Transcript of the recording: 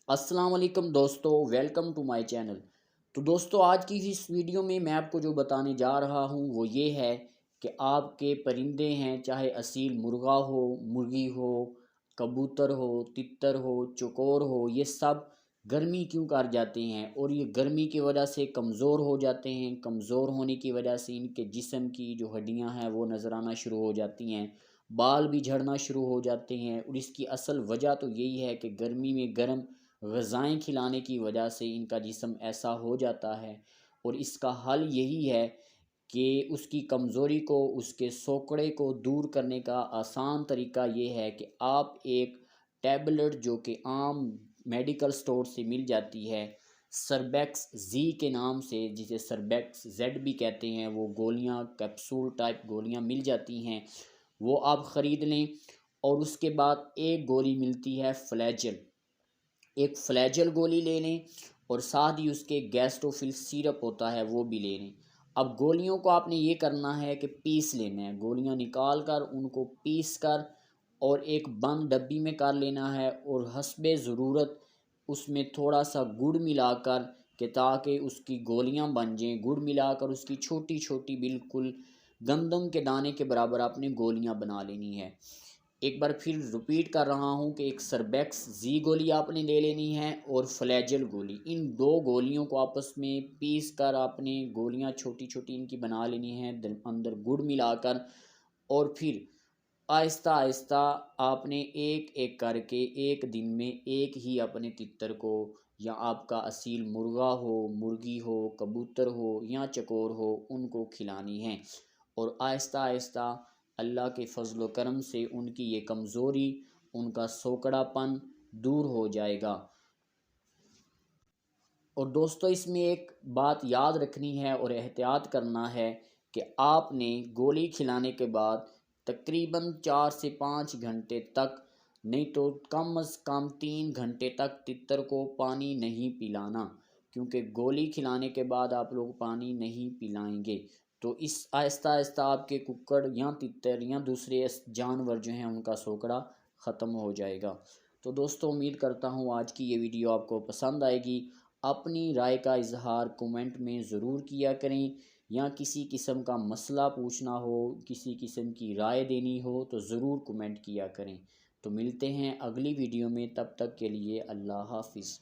السلام علیکم دوستو، ویلکم ٹو مائی چینل۔ تو دوستو، آج کی اس ویڈیو میں آپ کو جو بتانے جا رہا ہوں وہ یہ ہے کہ آپ کے پرندے ہیں، چاہے اصیل مرغا ہو، مرغی ہو، کبوتر ہو، تتر ہو، چکور ہو، یہ سب گرمی کیوں کر جاتے ہیں اور یہ گرمی کی وجہ سے کمزور ہو جاتے ہیں۔ کمزور ہونے کی وجہ سے ان کے جسم کی جو ہڈیاں ہیں وہ نظر آنا شروع ہو جاتی ہیں، بال بھی جھڑنا شروع ہو جاتے ہیں، اور اس کی اصل وجہ تو یہی ہے کہ گرمی میں گرم غذائیں کھلانے کی وجہ سے ان کا جسم ایسا ہو جاتا ہے۔ اور اس کا حل یہی ہے کہ اس کی کمزوری کو، اس کے سوکڑے کو دور کرنے کا آسان طریقہ یہ ہے کہ آپ ایک ٹیبلٹ جو کہ عام میڈیکل سٹور سے مل جاتی ہے، سربیکس زی کے نام سے، جسے سربیکس زیڈ بھی کہتے ہیں، وہ گولیاں کیپسول ٹائپ گولیاں مل جاتی ہیں، وہ آپ خرید لیں۔ اور اس کے بعد ایک گولی ملتی ہے فلیجل، ایک فلیجل گولی لے لیں، اور ساتھ ہی اس کے گیسٹوفل سیرپ ہوتا ہے وہ بھی لے لیں۔ اب گولیوں کو آپ نے یہ کرنا ہے کہ پیس لینا ہے، گولیاں نکال کر ان کو پیس کر اور ایک بند ڈبی میں کر لینا ہے، اور حسب ضرورت اس میں تھوڑا سا گڑ ملا کر، کہ تاکہ اس کی گولیاں بن جائیں، گڑ ملا کر اس کی چھوٹی چھوٹی بالکل گندم کے دانے کے برابر آپ نے گولیاں بنا لینی ہے۔ ایک بار پھر رپیٹ کر رہا ہوں کہ ایک سربیکس زی گولی آپ نے لے لینی ہے اور فلیجل گولی، ان دو گولیوں کو آپس میں پیس کر آپ نے گولیاں چھوٹی چھوٹی ان کی بنا لینی ہیں، اندر گڑ ملا کر، اور پھر آہستہ آہستہ آپ نے ایک ایک کر کے ایک دن میں ایک ہی اپنے تتر کو، یا آپ کا اصیل مرغا ہو، مرغی ہو، کبوتر ہو یا چکور ہو، ان کو کھلانی ہے، اور آہستہ آہستہ اللہ کے فضل و کرم سے ان کی یہ کمزوری، ان کا سوکڑا پن دور ہو جائے گا۔ اور دوستو، اس میں ایک بات یاد رکھنی ہے اور احتیاط کرنا ہے کہ آپ نے گولی کھلانے کے بعد تقریباً 4 سے 5 گھنٹے تک، نہیں تو کم از کم 3 گھنٹے تک تتر کو پانی نہیں پلانا، کیونکہ گولی کھلانے کے بعد آپ لوگ پانی نہیں پلائیں گے تو اس آہستہ آہستہ آپ کے ککڑ یا تتر یا دوسرے جانور جو ہیں ان کا سوکڑا ختم ہو جائے گا۔ تو دوستو، امید کرتا ہوں آج کی یہ ویڈیو آپ کو پسند آئے گی۔ اپنی رائے کا اظہار کومنٹ میں ضرور کیا کریں، یا کسی قسم کا مسئلہ پوچھنا ہو، کسی قسم کی رائے دینی ہو تو ضرور کومنٹ کیا کریں۔ تو ملتے ہیں اگلی ویڈیو میں، تب تک کے لیے اللہ حافظ۔